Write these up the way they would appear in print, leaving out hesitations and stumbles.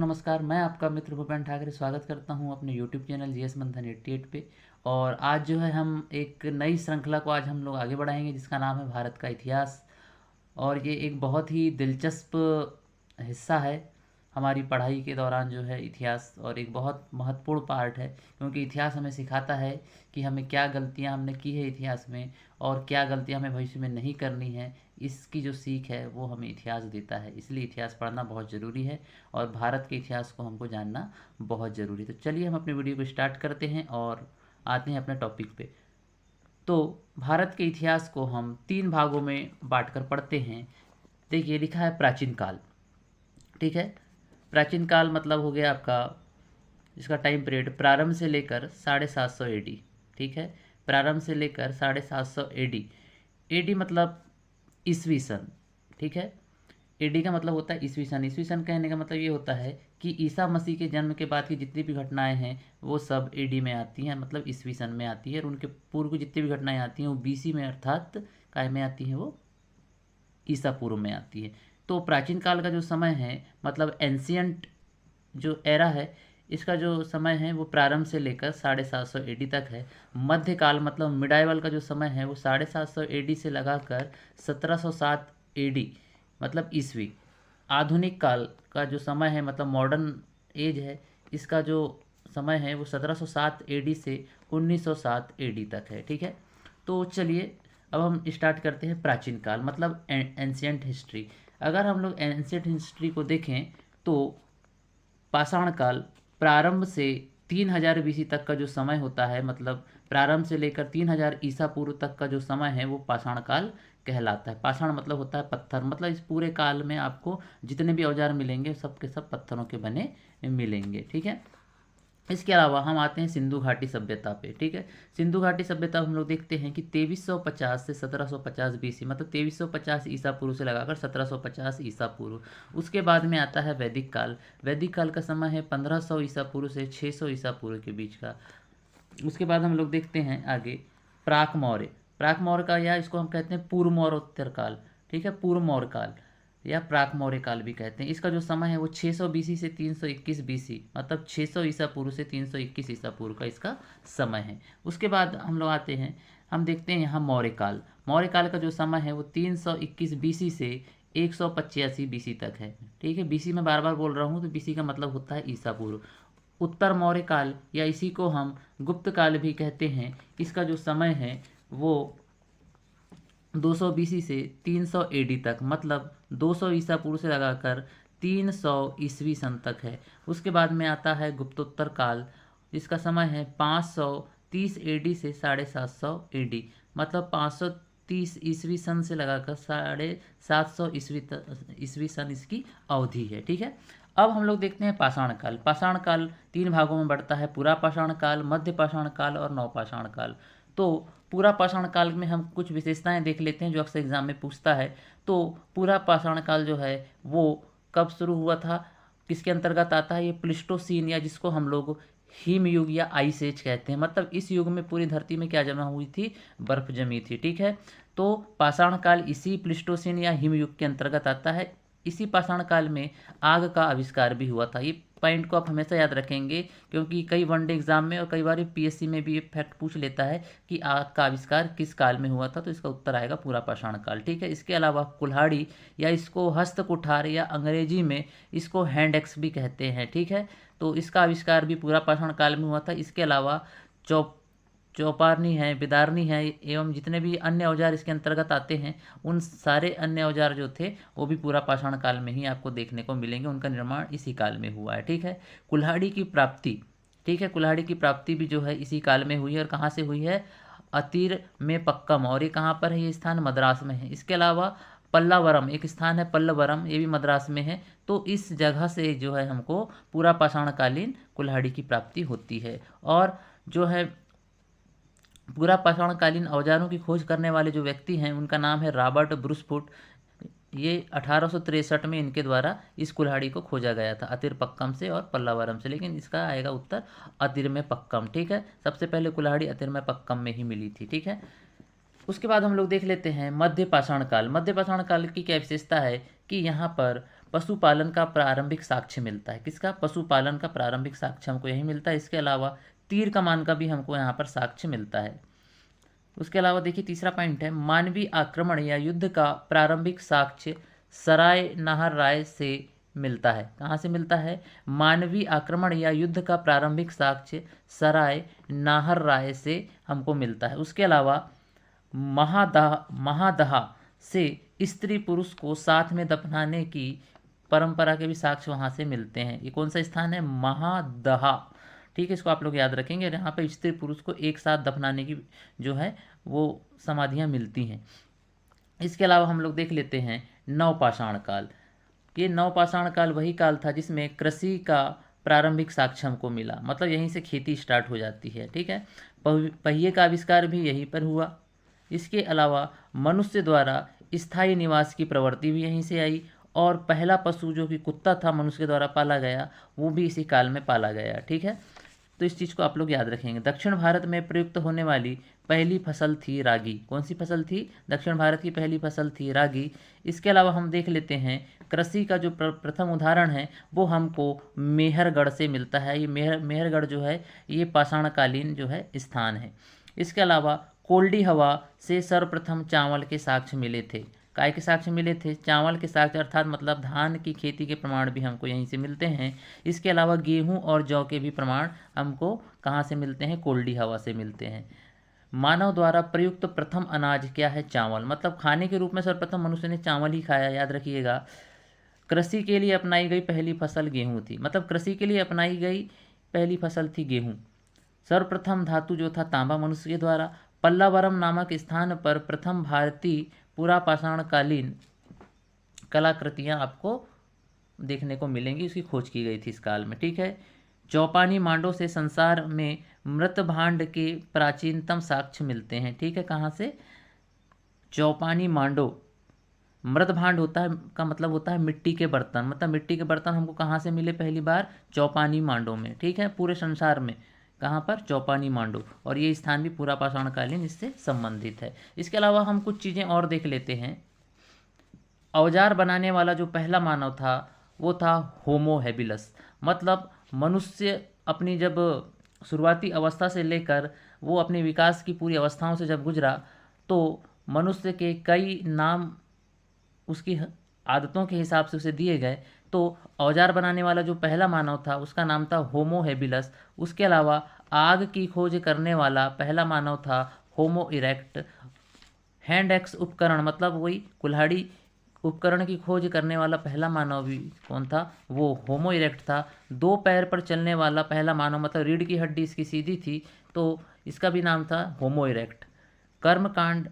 नमस्कार। मैं आपका मित्र भूपेन ठाकरे स्वागत करता हूं अपने यूट्यूब चैनल जीएस मंथन 88 पे। और आज जो है हम एक नई श्रृंखला को आज हम लोग आगे बढ़ाएंगे जिसका नाम है भारत का इतिहास। और ये एक बहुत ही दिलचस्प हिस्सा है हमारी पढ़ाई के दौरान जो है इतिहास, और एक बहुत महत्वपूर्ण पार्ट है क्योंकि इतिहास हमें सिखाता है कि हमें क्या गलतियां हमने की है इतिहास में और क्या गलतियां हमें भविष्य में नहीं करनी है। इसकी जो सीख है वो हमें इतिहास देता है, इसलिए इतिहास पढ़ना बहुत ज़रूरी है और भारत के इतिहास को हमको जानना बहुत ज़रूरी है। तो चलिए हम अपनी वीडियो को स्टार्ट करते हैं और आते हैं अपने टॉपिक पे। तो भारत के इतिहास को हम 3 भागों में बांटकर पढ़ते हैं। देखिए, लिखा है प्राचीन काल। ठीक है, प्राचीन काल मतलब हो गया आपका, इसका टाइम पीरियड प्रारंभ से लेकर 750 एडी। ठीक है, प्रारंभ से लेकर 750 एडी। एडी मतलब ईसवी सन। ठीक है, एडी का मतलब होता है ईसवी सन। ईसवी सन कहने का मतलब ये होता है कि ईसा मसीह के जन्म के बाद की जितनी भी घटनाएं हैं वो सब एडी में आती हैं, मतलब ईसवी सन में आती है। और उनके पूर्व की जितनी भी घटनाएं आती हैं वो बीसी में, अर्थात काय में आती हैं, वो ईसा पूर्व में आती है। तो प्राचीन काल का जो समय है मतलब एंशियंट जो एरा है, इसका जो समय है वो प्रारंभ से लेकर 750 एडी तक है। मध्यकाल मतलब मिडाइवल का जो समय है वो 750 एडी से लगाकर 1707 एडी मतलब ईसवी। आधुनिक काल का जो समय है मतलब मॉडर्न एज है, इसका जो समय है वो 1707 एडी से 1907 एडी तक है। ठीक है, तो चलिए अब हम स्टार्ट करते हैं प्राचीन काल मतलब एंशियंट हिस्ट्री। अगर हम लोग एंशियंट हिस्ट्री को देखें तो पाषाण काल प्रारंभ से 3000 बीसी तक का जो समय होता है, मतलब प्रारंभ से लेकर 3000 ईसा पूर्व तक का जो समय है वो पाषाण काल कहलाता है। पाषाण मतलब होता है पत्थर, मतलब इस पूरे काल में आपको जितने भी औजार मिलेंगे सब के सब पत्थरों के बने मिलेंगे। ठीक है, इसके अलावा हम आते हैं सिंधु घाटी सभ्यता पे। ठीक है, सिंधु घाटी सभ्यता हम लोग देखते हैं कि 2350 से 1750 बीसी, मतलब 2350 ईसा पूर्व से लगाकर 1750 ईसा पूर्व। उसके बाद में आता है वैदिक काल। वैदिक काल का समय है 1500 ईसा पूर्व से 600 ईसा पूर्व के बीच का। उसके बाद हम लोग देखते हैं आगे प्राक मौर्य। प्राक मौर्य का, या इसको हम कहते हैं पूर्व मौर्योत्तर काल। ठीक है, पूर्व मौर्य काल या प्राक मौर्य काल भी कहते हैं। इसका जो समय है वो 600 बीसी से 321 बीसी, मतलब 600 ईसा पूर्व से 321 ईसा पूर्व का इसका समय है। उसके बाद हम लोग आते हैं, हम देखते हैं यहाँ मौर्य काल। मौर्य काल का जो समय है वो 321 बीसी से 185 बीसी तक है। ठीक है, बीसी में बार बार बोल रहा हूँ तो बीसी का मतलब होता है ईसा पूर्व। उत्तर मौर्य काल या इसी को हम गुप्त काल भी कहते हैं, इसका जो समय है वो 200 बीसी से 300 एडी तक, मतलब 200 ईसा पूर्व से लगाकर 300 ईसवी सन तक है। उसके बाद में आता है गुप्तोत्तर काल, जिसका समय है 530 एडी से 750 एडी, मतलब 530 ईसवी सन से लगाकर 750 ईसवी सन इसकी अवधि है। ठीक है, अब हम लोग देखते हैं पाषाण काल। पाषाण काल 3 भागों में बढ़ता है, पूरा पाषाण काल, मध्य पाषाण काल और नवपाषाण काल। तो पूरा पाषाण काल में हम कुछ विशेषताएं देख लेते हैं जो अक्सर एग्जाम में पूछता है। तो पूरा पाषाण काल जो है वो कब शुरू हुआ था, किसके अंतर्गत आता है, ये प्लिस्टोसीन या जिसको हम लोग हिम युग या आइस एज कहते हैं, मतलब इस युग में पूरी धरती में क्या जमा हुई थी, बर्फ जमी थी। ठीक है, तो पाषाण काल इसी प्लिस्टोसीन या हिम युग के अंतर्गत आता है। इसी पाषाण काल में आग का आविष्कार भी हुआ था। ये पॉइंट को आप हमेशा याद रखेंगे क्योंकि कई वनडे एग्जाम में और कई बार पीएससी में भी ये फैक्ट पूछ लेता है कि आग का आविष्कार किस काल में हुआ था, तो इसका उत्तर आएगा पूरा पाषाण काल। ठीक है, इसके अलावा कुल्हाड़ी या इसको हस्त कुठार या अंग्रेजी में इसको हैंड एक्स भी कहते हैं। ठीक है, तो इसका आविष्कार भी पूरा पाषाण काल में हुआ था। इसके अलावा चौपारनी है, बिदारनी है एवं जितने भी अन्य औजार इसके अंतर्गत आते हैं, उन सारे अन्य औजार जो थे वो भी पूरा पाषाण काल में ही आपको देखने को मिलेंगे, उनका निर्माण इसी काल में हुआ है। ठीक है, कुल्हाड़ी की प्राप्ति, ठीक है, कुल्हाड़ी की प्राप्ति भी जो है इसी काल में हुई है। और कहाँ से हुई है, अतीर में पक्कम, और ये कहाँ पर है, ये स्थान मद्रास में है। इसके अलावा पल्लावरम एक स्थान है, पल्लवरम, ये भी मद्रास में है। तो इस जगह से जो है हमको पूरा पाषाणकालीन कुल्हाड़ी की प्राप्ति होती है। और जो है पूरा पाषाणकालीन औजारों की खोज करने वाले जो व्यक्ति हैं उनका नाम है रॉबर्ट ब्रूसफुट। ये 1863 में इनके द्वारा इस कुल्हाड़ी को खोजा गया था, अतिर पक्कम से और पल्लावरम से, लेकिन इसका आएगा उत्तर अतिर में पक्कम। ठीक है, सबसे पहले कुल्हाड़ी अतिर में पक्कम में ही मिली थी। ठीक है, उसके बाद हम लोग देख लेते हैं मध्य पाषाण काल। मध्य पाषाण काल की क्या विशेषता है कि यहाँ पर पशुपालन का प्रारंभिक साक्ष्य मिलता है। किसका? पशुपालन का प्रारंभिक साक्ष्य हमको यही मिलता है। इसके अलावा तीर कमान का भी हमको यहाँ पर साक्ष्य मिलता है। उसके अलावा देखिए तीसरा पॉइंट है, मानवीय आक्रमण या युद्ध का प्रारंभिक साक्ष्य सराय नाहर राय से मिलता है। कहाँ से मिलता है? मानवीय आक्रमण या युद्ध का प्रारंभिक साक्ष्य सराय नाहर राय से हमको मिलता है। उसके अलावा महादहा से स्त्री पुरुष को साथ में दफनाने की परंपरा के भी साक्ष्य वहाँ से मिलते हैं। ये कौन सा स्थान है? महादहा। ठीक है, इसको आप लोग याद रखेंगे। और यहाँ पर स्त्री पुरुष को एक साथ दफनाने की जो है वो समाधियाँ मिलती हैं। इसके अलावा हम लोग देख लेते हैं नवपाषाण काल। ये नवपाषाण काल वही काल था जिसमें कृषि का प्रारंभिक साक्ष्य हमको मिला, मतलब यहीं से खेती स्टार्ट हो जाती है। ठीक है, पहिए का आविष्कार भी यहीं पर हुआ। इसके अलावा मनुष्य द्वारा स्थायी निवास की प्रवृत्ति भी यहीं से आई, और पहला पशु जो कि कुत्ता था मनुष्य के द्वारा पाला गया, वो भी इसी काल में पाला गया। ठीक है, तो इस चीज़ को आप लोग याद रखेंगे। दक्षिण भारत में प्रयुक्त होने वाली पहली फसल थी रागी। कौन सी फसल थी? दक्षिण भारत की पहली फसल थी रागी। इसके अलावा हम देख लेते हैं कृषि का जो प्रथम उदाहरण है वो हमको मेहरगढ़ से मिलता है। ये मेहरगढ़ जो है ये पाषाणकालीन जो है स्थान है। इसके अलावा कोल्डी हवा से सर्वप्रथम चावल के साक्ष्य मिले थे। काय के साक्ष्य मिले थे? चावल के साक्ष्य, अर्थात मतलब धान की खेती के प्रमाण भी हमको यहीं से मिलते हैं। इसके अलावा गेहूं और जौ के भी प्रमाण हमको कहाँ से मिलते हैं? कोल्डी हवा से मिलते हैं। मानव द्वारा प्रयुक्त प्रथम अनाज क्या है? चावल। मतलब खाने के रूप में सर्वप्रथम मनुष्य ने चावल ही खाया, याद रखिएगा। कृषि के लिए अपनाई गई पहली फसल गेहूँ थी, मतलब कृषि के लिए अपनाई गई पहली फसल थी गेहूँ। सर्वप्रथम धातु जो था तांबा मनुष्य के द्वारा। पल्लावरम नामक स्थान पर प्रथम भारतीय पुरापाषाणकालीन कलाकृतियाँ आपको देखने को मिलेंगी, उसकी खोज की गई थी इस काल में। ठीक है, चौपानी मांडो से संसार में मृत भांड के प्राचीनतम साक्ष्य मिलते हैं। ठीक है, कहाँ से? चौपानी मांडो। मृत भांड होता है का मतलब होता है मिट्टी के बर्तन, मतलब मिट्टी के बर्तन हमको कहाँ से मिले पहली बार? चौपानी मांडो में। ठीक है, पूरे संसार में कहाँ पर? चौपानी मांडो। और ये स्थान भी पूरा पाषाणकालीन इससे संबंधित है। इसके अलावा हम कुछ चीज़ें और देख लेते हैं। औजार बनाने वाला जो पहला मानव था वो था होमो हैबिलस। मतलब मनुष्य अपनी जब शुरुआती अवस्था से लेकर वो अपने विकास की पूरी अवस्थाओं से जब गुजरा तो मनुष्य के कई नाम उसकी आदतों के हिसाब से उसे दिए गए। तो औजार बनाने वाला जो पहला मानव था उसका नाम था होमो हैबिलस। उसके अलावा आग की खोज करने वाला पहला मानव था होमो इरेक्ट। हैंड एक्स उपकरण, मतलब वही कुल्हाड़ी उपकरण की खोज करने वाला पहला मानव भी कौन था? वो होमो इरेक्ट था। दो पैर पर चलने वाला पहला मानव, मतलब रीढ़ की हड्डी इसकी सीधी थी तो इसका भी नाम था होमो इरेक्ट। कर्मकांड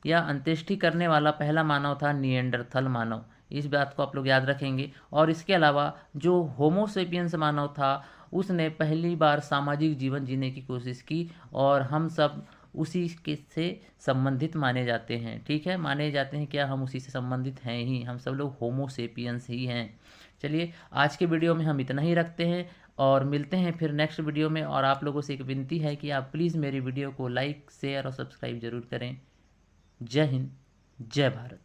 या अंत्येष्टि करने वाला पहला मानव था निएंडरथल मानव। इस बात को आप लोग याद रखेंगे। और इसके अलावा जो होमो सेपियंस मानव था उसने पहली बार सामाजिक जीवन जीने की कोशिश की और हम सब उसी के से संबंधित माने जाते हैं। ठीक है, माने जाते हैं क्या? हम उसी से संबंधित हैं ही, हम सब लोग होमो सेपियंस ही हैं। चलिए आज के वीडियो में हम इतना ही रखते हैं और मिलते हैं फिर नेक्स्ट वीडियो में। और आप लोगों से एक विनती है कि आप प्लीज़ मेरी वीडियो को लाइक, शेयर और सब्सक्राइब जरूर करें। जय हिंद, जय भारत।